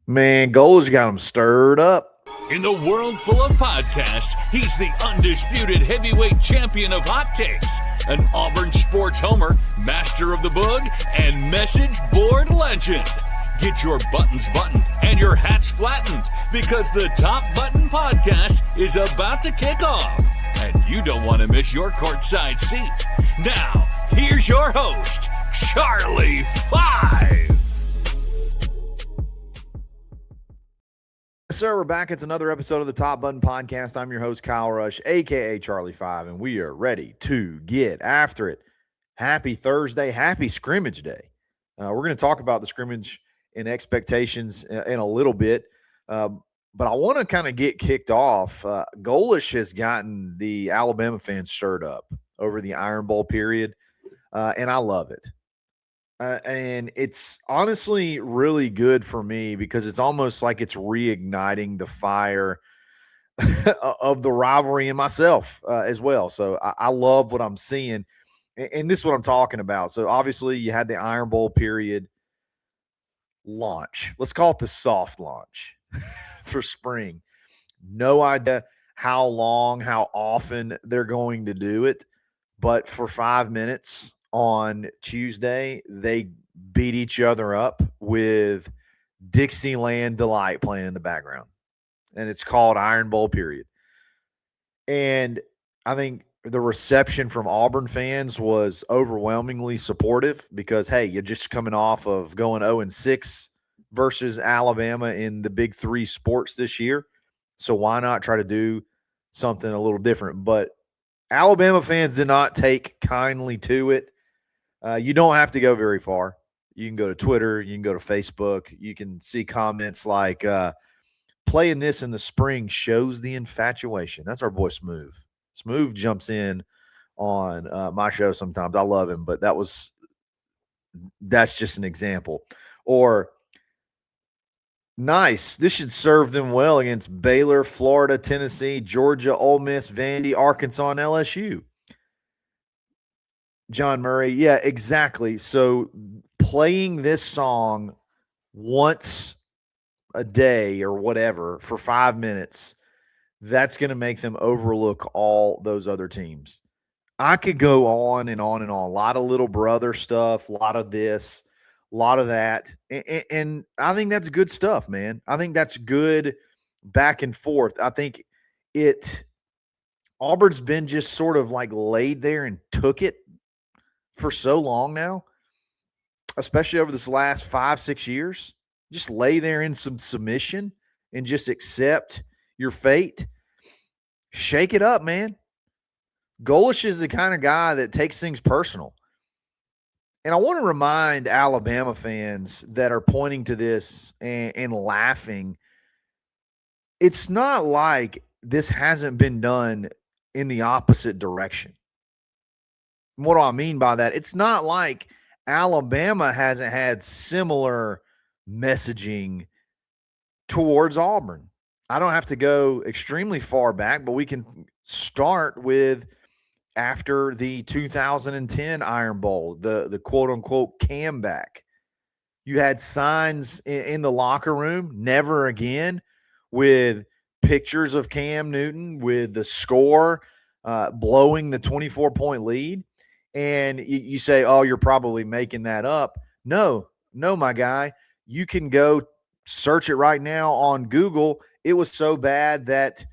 Man, Golesh got him stirred up. In the world full of podcasts, he's the undisputed heavyweight champion of hot takes, an Auburn sports homer, master of the boog, and message board legend. Get your buttons buttoned and your hats flattened because the Top Button Podcast is about to kick off. And you don't want to miss your courtside seat. Now, here's your host, Charlie Five. Yes, sir, we're back. It's another episode of the Top Button Podcast. I'm your host, Kyle Rush, a.k.a. Charlie Five, and we are ready to get after it. Happy Thursday. Happy scrimmage day. We're going to talk about the scrimmage and expectations in a little bit, but I want to kind of get kicked off. Golesh has gotten the Alabama fans stirred up over the Iron Bowl period, and I love it. And it's honestly really good for me because it's almost like it's reigniting the fire of the rivalry in myself as well. So I love what I'm seeing. And this is what I'm talking about. So obviously you had the Iron Bowl period launch. Let's call it the soft launch for spring. No idea how long, how often they're going to do it. But for 5 minutes on Tuesday, they beat each other up with Dixieland Delight playing in the background. And it's called Iron Bowl period. And I think the reception from Auburn fans was overwhelmingly supportive because, hey, you're just coming off of going 0-6 versus Alabama in the big three sports this year. So why not try to do something a little different? But Alabama fans did not take kindly to it. You don't have to go very far. You can go to Twitter. You can go to Facebook. You can see comments like, playing this in the spring shows the infatuation. That's our boy Smooth. Smooth jumps in on my show sometimes. I love him, but that's just an example. Or, nice. This should serve them well against Baylor, Florida, Tennessee, Georgia, Ole Miss, Vandy, Arkansas, and LSU. John Murray, yeah, exactly. So playing this song once a day or whatever for 5 minutes, that's going to make them overlook all those other teams. I could go on and on and on. A lot of little brother stuff, a lot of this, a lot of that. And I think that's good stuff, man. I think that's good back and forth. I think Auburn's been just sort of like laid there and took it for so long now, especially over this last 5-6 years. Just lay there in some submission and just accept your fate. Shake it up, man. Golesh is the kind of guy that takes things personal. And I want to remind Alabama fans that are pointing to this and laughing, it's not like this hasn't been done in the opposite direction. What do I mean by that? It's not like Alabama hasn't had similar messaging towards Auburn. I don't have to go extremely far back, but we can start with after the 2010 Iron Bowl, the quote-unquote comeback. You had signs in the locker room, never again, with pictures of Cam Newton, with the score blowing the 24-point lead. And you say, oh, you're probably making that up. No, my guy. You can go search it right now on Google. It was so bad that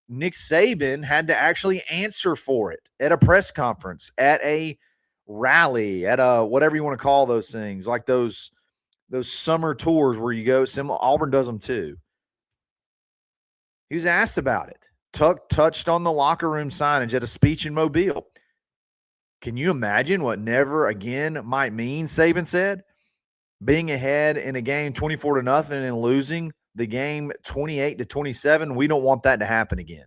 Nick Saban had to actually answer for it at a press conference, at a rally, at a whatever you want to call those things, like those summer tours where you go. Auburn does them too. He was asked about it. Touched on the locker room signage at a speech in Mobile. Can you imagine what never again might mean, Saban said? Being ahead in a game 24-0 and losing the game 28-27, we don't want that to happen again.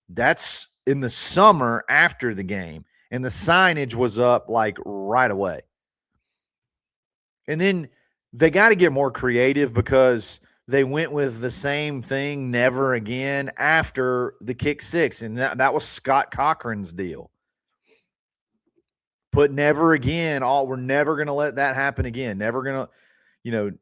That's in the summer after the game, and the signage was up like right away. And then they got to get more creative because they went with the same thing, never again, after the kick six, and that was Scott Cochran's deal. Put never again. We're never going to let that happen again. Never going to,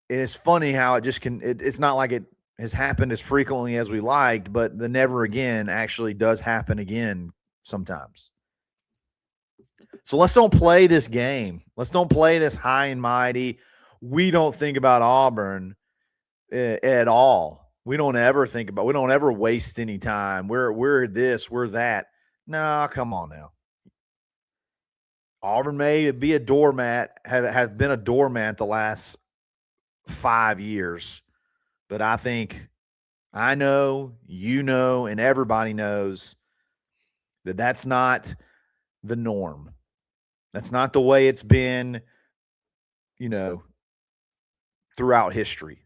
it's funny how it just it's not like it has happened as frequently as we liked, but the never again actually does happen again sometimes. So let's don't play this game. Let's don't play this high and mighty. We don't think about Auburn at all. We don't ever waste any time. We're this, we're that. No, come on now. Auburn may be a doormat, have been a doormat the last 5 years, but I think I know, you know, and everybody knows that that's not the norm. That's not the way it's been, throughout history.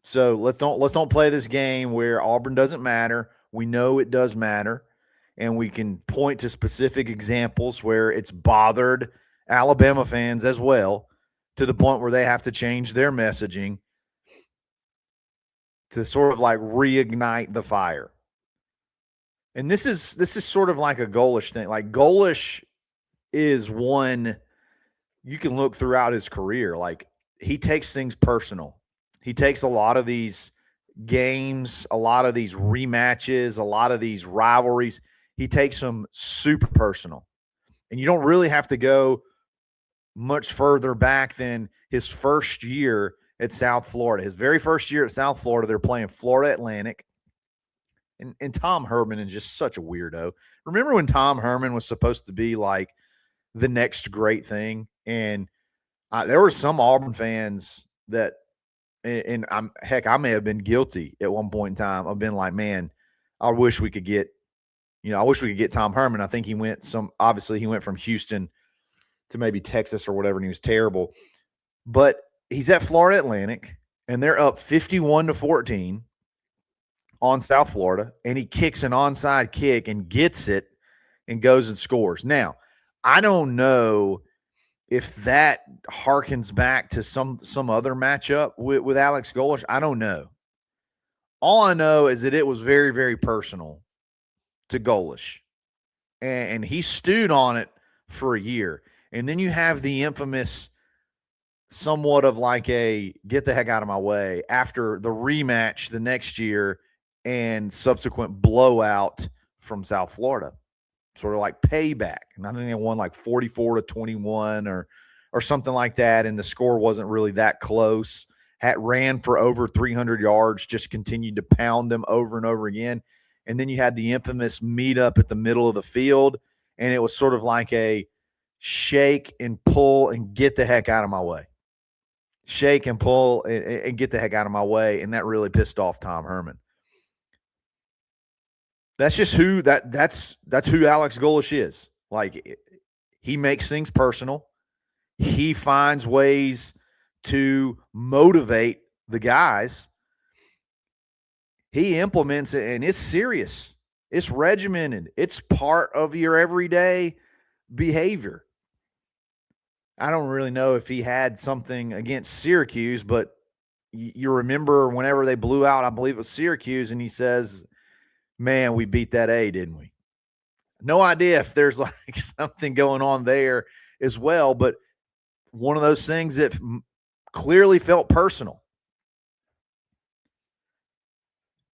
So let's don't play this game where Auburn doesn't matter. We know it does matter, and we can point to specific examples where it's bothered Alabama fans as well, to the point where they have to change their messaging to sort of like reignite the fire. And this is sort of like a Golesh thing. Like Golesh is one you can look throughout his career. Like he takes things personal. He takes a lot of these games, a lot of these rematches, a lot of these rivalries. He takes them super personal. And you don't really have to go much further back than his first year at South Florida. His very first year at South Florida, they're playing Florida Atlantic. And Tom Herman is just such a weirdo. Remember when Tom Herman was supposed to be like the next great thing? And there were some Auburn fans that, and I may have been guilty at one point in time of being like, man, I wish we could get Tom Herman. I think obviously he went from Houston to maybe Texas or whatever, and he was terrible. But he's at Florida Atlantic, and they're up 51-14 on South Florida, and he kicks an onside kick and gets it and goes and scores. Now, I don't know if that harkens back to some other matchup with Alex Golesh. I don't know. All I know is that it was very, very personal to Golesh, and he stewed on it for a year. And then you have the infamous somewhat of like a get the heck out of my way after the rematch the next year and subsequent blowout from South Florida, sort of like payback. And I think they won like 44-21 or something like that. And the score wasn't really that close. Ran for over 300 yards, just continued to pound them over and over again. And then you had the infamous meetup at the middle of the field. And it was sort of like a shake and pull and get the heck out of my way. Shake and pull and get the heck out of my way. And that really pissed off Tom Herman. That's just that's who Alex Golesh is. Like, he makes things personal. He finds ways to motivate the guys. He implements it, and it's serious. It's regimented. It's part of your everyday behavior. I don't really know if he had something against Syracuse, but you remember whenever they blew out, I believe it was Syracuse, and he says, man, we beat that A, didn't we? No idea if there's like something going on there as well, but one of those things that clearly felt personal.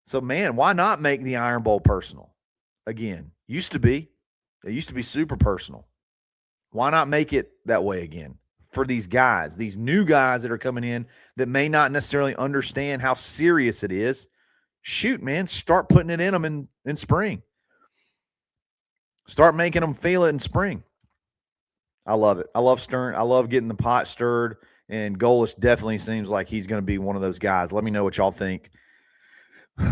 So, man, why not make the Iron Bowl personal? Again, It used to be super personal. Why not make it that way again for these guys, these new guys that are coming in that may not necessarily understand how serious it is? Shoot, man, start putting it in them in spring. Start making them feel it in spring. I love it. I love stirring. I love getting the pot stirred, and Golesh definitely seems like he's going to be one of those guys. Let me know what y'all think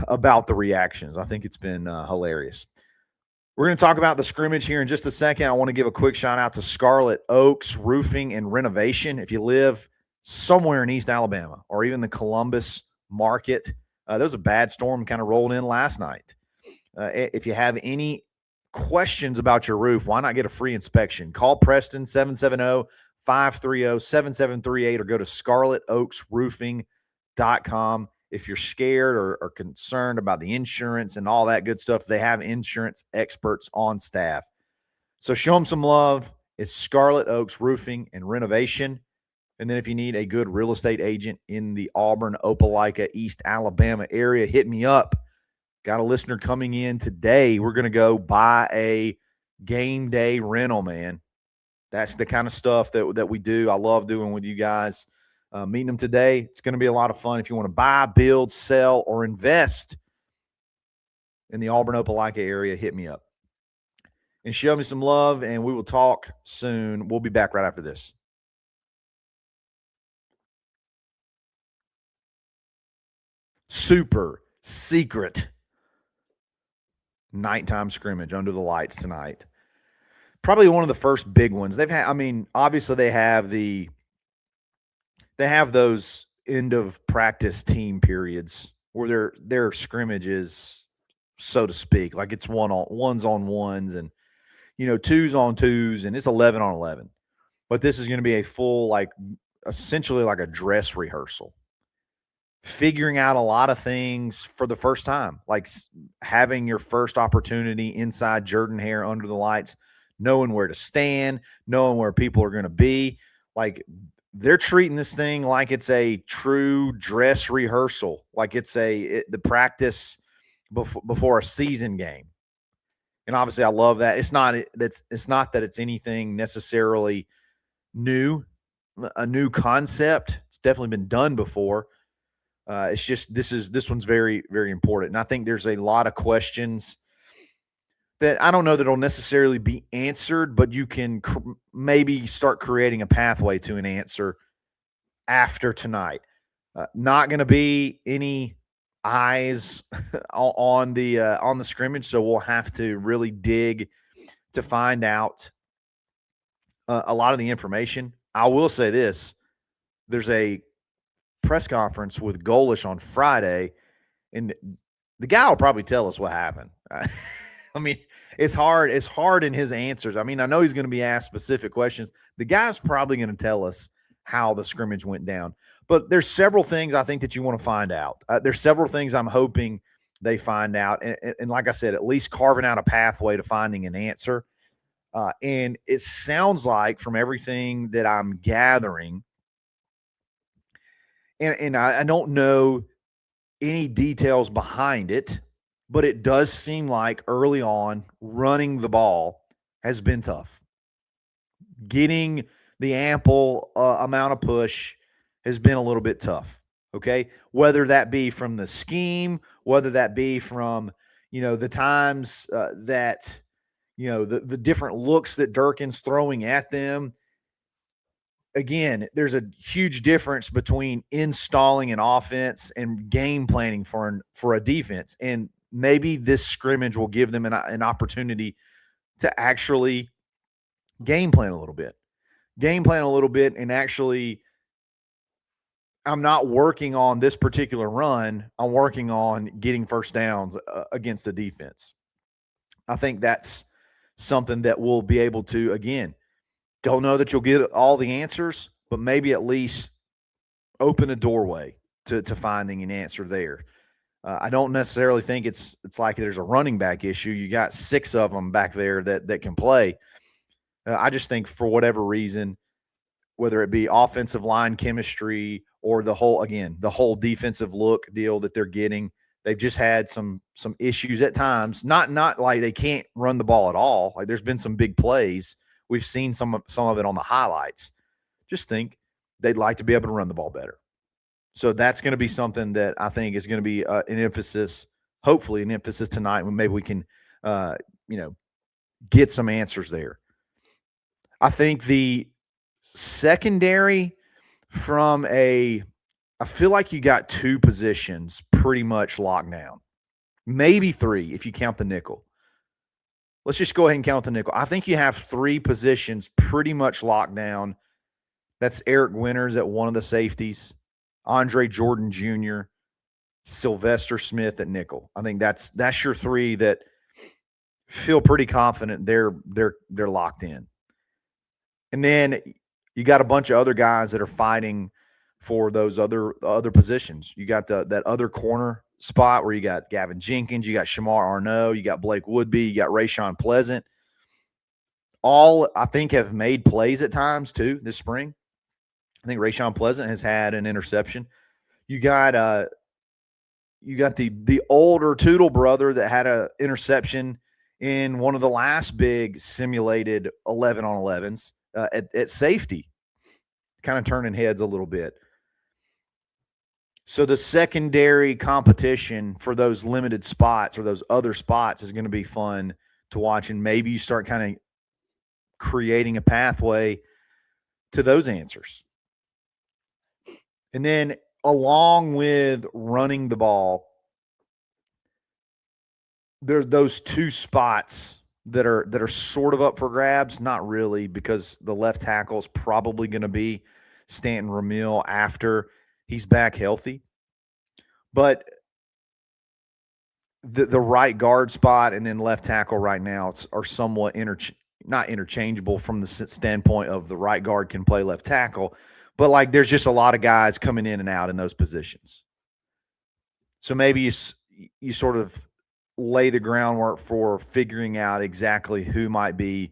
about the reactions. I think it's been hilarious. We're going to talk about the scrimmage here in just a second. I want to give a quick shout out to Scarlet Oaks Roofing and Renovation. If you live somewhere in East Alabama or even the Columbus market, there was a bad storm kind of rolled in last night. If you have any questions about your roof, why not get a free inspection? Call Preston 770-530-7738 or go to scarletoaksroofing.com. If you're scared or concerned about the insurance and all that good stuff, they have insurance experts on staff. So show them some love. It's Scarlet Oaks Roofing and Renovation. And then if you need a good real estate agent in the Auburn, Opelika, East Alabama area, hit me up. Got a listener coming in today. We're going to go buy a game day rental, man. That's the kind of stuff that we do. I love doing with you guys. Meeting them today. It's going to be a lot of fun. If you want to buy, build, sell, or invest in the Auburn, Opelika area, hit me up. And show me some love, and we will talk soon. We'll be back right after this. Super secret nighttime scrimmage under the lights tonight. Probably one of the first big ones. They've had, I mean, obviously they have those end of practice team periods where their scrimmages, so to speak, like it's ones on ones and twos on twos, and it's 11 on 11. But this is going to be a full, like, essentially like a dress rehearsal. Figuring out a lot of things for the first time, like having your first opportunity inside Jordan-Hare under the lights, knowing where to stand, knowing where people are going to be. Like, they're treating this thing like it's a true dress rehearsal, like it's the practice before a season game. And obviously I love that. It's not that it's anything necessarily new, a new concept. It's definitely been done before. It's just this one's very, very important. And I think there's a lot of questions that I don't know that it'll necessarily be answered, but you can maybe start creating a pathway to an answer after tonight. Not going to be any eyes on the scrimmage, so we'll have to really dig to find out a lot of the information. I will say this: there's a press conference with Golesh on Friday, and the guy will probably tell us what happened. I mean, it's hard in his answers. I mean, I know he's going to be asked specific questions. The guy's probably going to tell us how the scrimmage went down. But there's several things I think that you want to find out. There's several things I'm hoping they find out. And like I said, at least carving out a pathway to finding an answer. And it sounds like, from everything that I'm gathering, and I don't know any details behind it, but it does seem like early on running the ball has been tough. Getting the ample amount of push has been a little bit tough, okay? Whether that be from the scheme, whether that be from, the times that, the different looks that Durkin's throwing at them. Again, there's a huge difference between installing an offense and game planning for a defense. And maybe this scrimmage will give them an opportunity to actually game plan a little bit. And actually, I'm not working on this particular run. I'm working on getting first downs against the defense. I think that's something that we'll be able to, again, don't know that you'll get all the answers, but maybe at least open a doorway to finding an answer there. I don't necessarily think it's like there's a running back issue. You got 6 of them back there that can play. I just think, for whatever reason, whether it be offensive line chemistry or the whole defensive look deal that they're getting, they've just had some issues at times. Not like they can't run the ball at all. Like, there's been some big plays. We've seen some of it on the highlights. Just think they'd like to be able to run the ball better. So that's going to be something that I think is going to be an emphasis, hopefully an emphasis tonight, when maybe we can, get some answers there. I think the secondary, I feel like you got 2 positions pretty much locked down. Maybe 3 if you count the nickel. Let's just go ahead and count the nickel. I think you have 3 positions pretty much locked down. That's Eric Winters at one of the safeties, Andre Jordan Jr., Sylvester Smith at nickel. I think that's your 3 that feel pretty confident they're locked in. And then you got a bunch of other guys that are fighting for those other positions. You got that other corner spot where you got Gavin Jenkins, you got Shamar Arnaud, you got Blake Woodby, you got Rayshawn Pleasant. All, I think, have made plays at times too this spring. I think Rashawn Pleasant has had an interception. You got the older Tootle brother that had an interception in one of the last big simulated 11-on-11s at safety, kind of turning heads a little bit. So the secondary competition for those limited spots or those other spots is going to be fun to watch, and maybe you start kind of creating a pathway to those answers. And then along with running the ball, there's those two spots that are sort of up for grabs. Not really, because the left tackle is probably going to be Stanton Ramil after he's back healthy. But the right guard spot and then left tackle right now are somewhat not interchangeable from the standpoint of the right guard can play left tackle, but like there's just a lot of guys coming in and out in those positions. So maybe you sort of lay the groundwork for figuring out exactly who might be,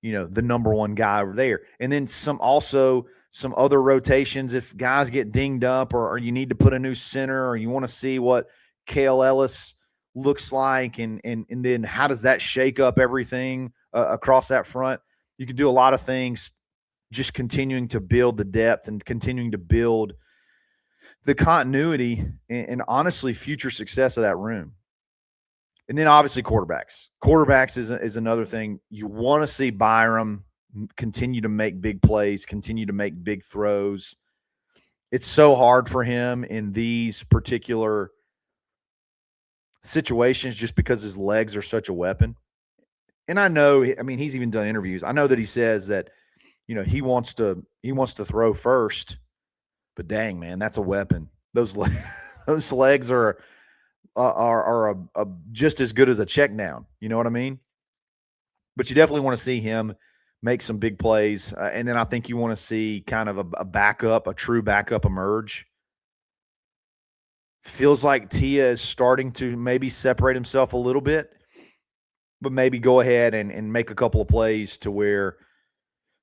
the number one guy over there. And then some other rotations if guys get dinged up or you need to put a new center or you want to see what Kale Ellis looks like and then how does that shake up everything across that front. You can do a lot of things just continuing to build the depth and continuing to build the continuity and honestly future success of that room. And then obviously quarterbacks. Quarterbacks is another thing. You want to see Byram continue to make big plays, continue to make big throws. It's so hard for him in these particular situations just because his legs are such a weapon. And I know, he's even done interviews. I know that he says that, he wants to throw first, but dang, man, that's a weapon. Those legs are just as good as a check down. You know what I mean? But you definitely want to see him make some big plays. And then I think you want to see kind of a true backup emerge. Feels like Tia is starting to maybe separate himself a little bit, but maybe go ahead and make a couple of plays to where,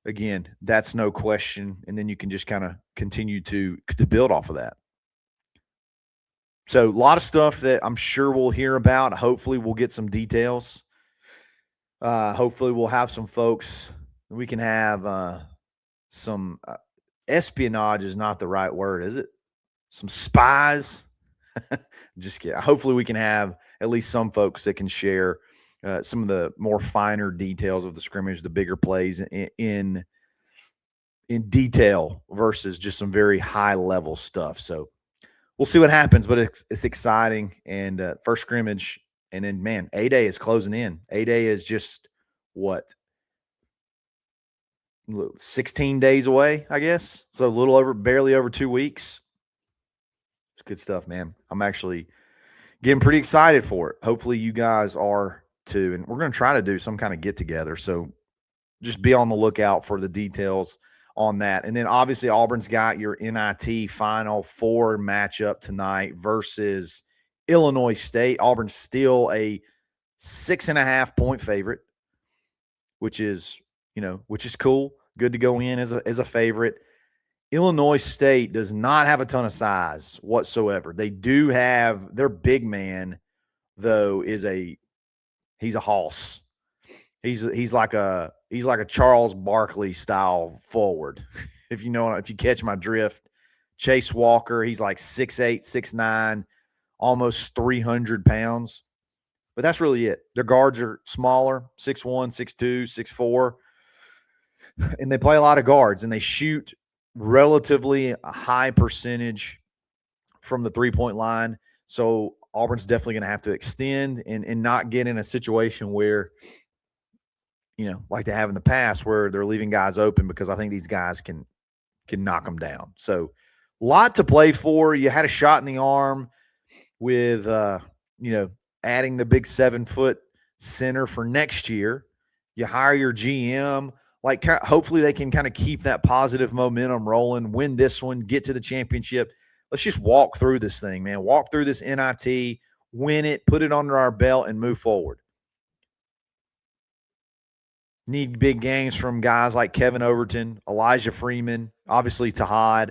again, that's no question. And then you can just kind of continue to build off of that. So a lot of stuff that I'm sure we'll hear about. Hopefully we'll get some details. Hopefully we'll have some folks. We can have some espionage is not the right word, is it? Some spies. Just kidding. Hopefully we can have at least some folks that can share some of the more finer details of the scrimmage, the bigger plays in detail versus just some very high level stuff. So we'll see what happens, but it's exciting. And first scrimmage, and then, man, A-Day is closing in. A-Day is just, 16 days away, I guess. So barely over 2 weeks. It's good stuff, man. I'm actually getting pretty excited for it. Hopefully you guys are too. And we're going to try to do some kind of get-together. So just be on the lookout for the details on that. And then obviously Auburn's got your NIT Final Four matchup tonight versus Illinois State. Auburn's still a 6.5-point favorite, which is cool. Good to go in as a favorite. Illinois State does not have a ton of size whatsoever. They do have their big man, though, he's a hoss. He's like a Charles Barkley style forward. If you catch my drift. Chase Walker, he's like 6'8", 6'9", almost 300 pounds. But that's really it. Their guards are smaller, 6'1", 6'2", 6'4". And they play a lot of guards, and they shoot relatively a high percentage from the three-point line. So Auburn's definitely going to have to extend and not get in a situation where, like they have in the past, where they're leaving guys open, because I think these guys can knock them down. So a lot to play for. You had a shot in the arm with, adding the big 7-foot center for next year. You hire your GM. Like, hopefully they can kind of keep that positive momentum rolling, win this one, get to the championship. Let's just walk through this thing, man. Walk through this NIT, win it, put it under our belt, and move forward. Need big games from guys like Kevin Overton, Elijah Freeman, obviously Tahad.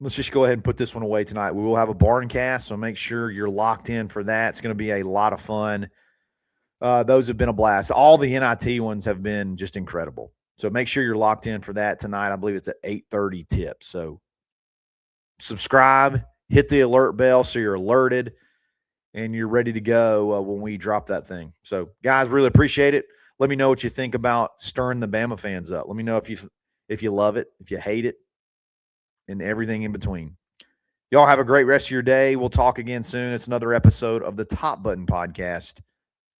Let's just go ahead and put this one away tonight. We will have a barn cast, so make sure you're locked in for that. It's going to be a lot of fun. Those have been a blast. All the NIT ones have been just incredible. So make sure you're locked in for that tonight. I believe it's at 8:30 tip. So subscribe, hit the alert bell so you're alerted and you're ready to go when we drop that thing. So, guys, really appreciate it. Let me know what you think about stirring the Bama fans up. Let me know if you love it, if you hate it, and everything in between. Y'all have a great rest of your day. We'll talk again soon. It's another episode of the Top Button Podcast.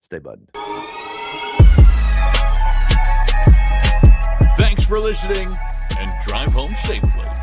Stay buttoned. Thanks for listening, and drive home safely.